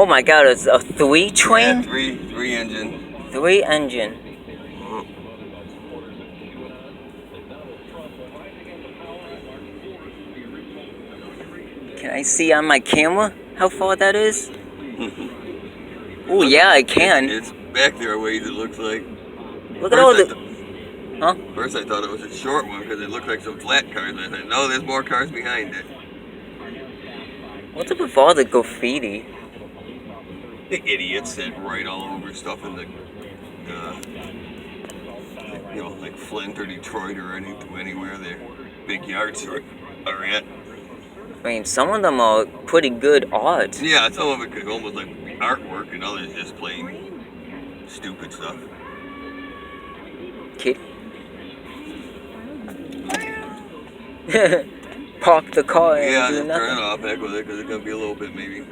Oh my god, it's a 3 train? Yeah, three engine. 3 engine. Can I see on my camera how far that is? Oh yeah, I can. It's back there a ways, it looks like. Look at all the... Huh? First I thought it was a short one because it looked like some flat cars. I thought, no, there's more cars behind it. What's up with all the graffiti? The idiots that write all over stuff in the you know, like Flint or Detroit or anywhere their big yards are at. I mean, some of them are pretty good art. Yeah, some of it could almost like artwork, and others just plain stupid stuff. Kid. Park the car and yeah, do just nothing. turn it off back with it because it's gonna be a little bit maybe.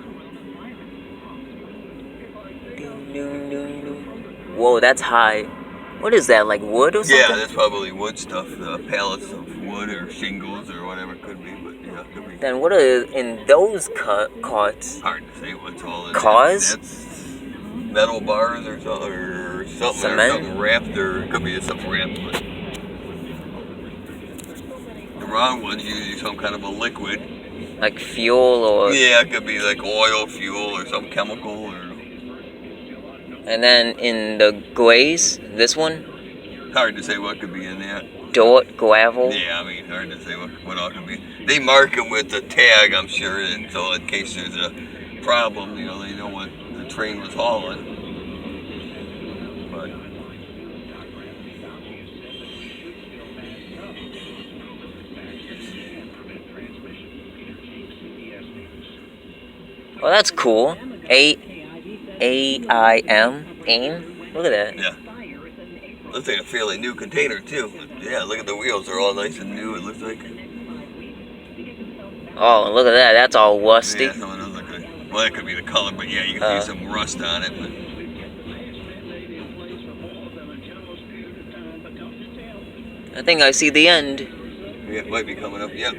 Whoa, that's high. What is that, like wood or something? Yeah, that's probably wood stuff, pallets of wood or shingles or whatever it could be, but yeah, it could be. Then what are in those carts? Hard to say what's all in Cars? That's metal bars or something. Cement? Or something wrapped, or it could be something wrapped, but the wrong one's usually some kind of a liquid. Like fuel or... Yeah, it could be like oil, fuel, or some chemical, or... And then in the grays, this one? Hard to say what could be in that. Dirt, gravel? Yeah, I mean, hard to say what all could be. They mark them with a tag, I'm sure, and so in case there's a problem, you know, they know what the train was hauling. But... Oh, that's cool. AIM? AIM? Look at that. Yeah. Looks like a fairly new container, too. Yeah, look at the wheels. They're all nice and new, it looks like. Oh, look at that. That's all rusty. Yeah, some of those look like... Well, that could be the color, but yeah, you can see some rust on it. But... I think I see the end. Yeah, it might be coming up, yep.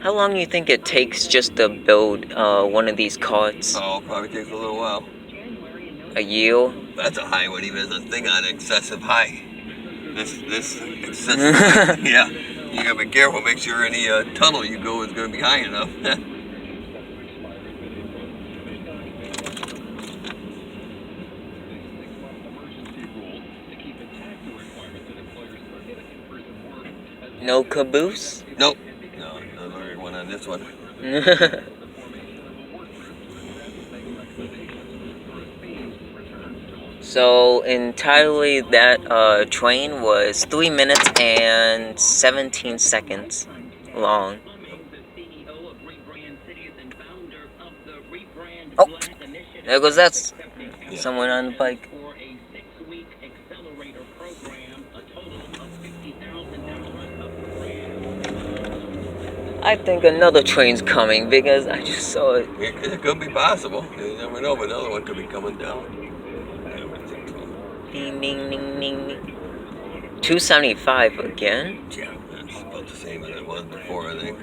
How long do you think it takes just to build one of these carts? Oh, probably takes a little while. A year? That's a high one, even as a thing on excessive high. This excessive high. Yeah, you gotta be careful. Make sure any tunnel you go is gonna be high enough. No caboose? Nope. No one on this one. So entirely that train was 3 minutes and 17 seconds long. Oh, there goes that. Someone on the bike. I think another train's coming because I just saw it. It could be possible. You never know, but another one could be coming down. Ding, ding, ding, ding. 275 again? Yeah, that's about the same as it was before, I think.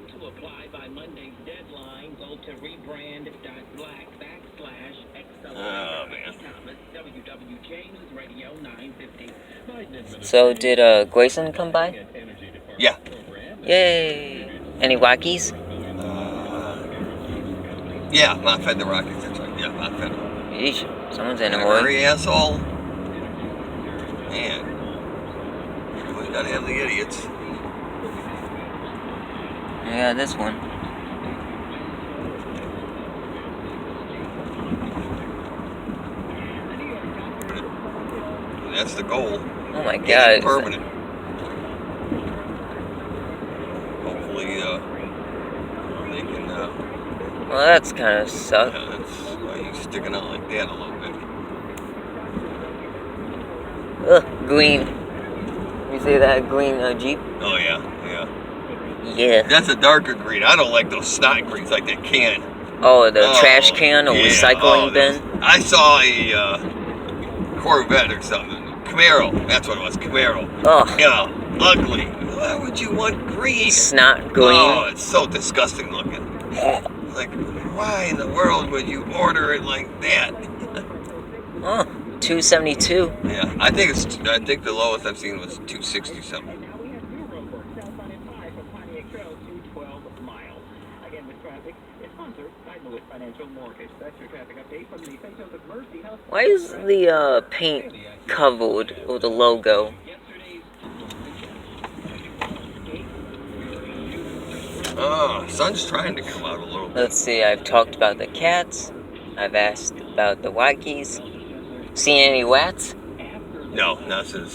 To apply by Monday's deadline, go to rebrand.black/XL. Oh, man. WWJ News Radio 950. So did Grayson come by? Yeah. Yay! Any Rockies? Yeah, Mount Fed the Rockets, that's right. Yeah, Mount Fed. Yeesh, someone's in a Hurry, asshole. Man. You always gotta have the idiots. Yeah, this one. That's the goal. Oh my god. Permanent. Hopefully, they can, Well, that's kind of suck. yeah, that's why you sticking out like that a little bit. Ugh, green. You see that green Jeep? Oh, yeah, yeah. Yeah. That's a darker green. I don't like those snot greens like that can. Oh, the trash can or yeah. recycling bin? I saw a Corvette or something. Camaro. That's what it was, Camaro. Oh. Yeah, ugly. Why would you want green? Snot green. Oh, it's so disgusting looking. Like, why in the world would you order it like that? Oh, 272. Yeah, I think the lowest I've seen was 260 something. Now we have new roadworks southbound at 5 from Pontiac Trail to 12 miles. Again, with traffic, it's sponsored by Lewis Financial Mortgage. That's your traffic update from the St. Joseph Mercy House. Why is the paint covered with the logo? Oh, sun's trying to come out a little bit. Let's see, I've talked about the cats. I've asked about the wackies. Seen any rats? No, not since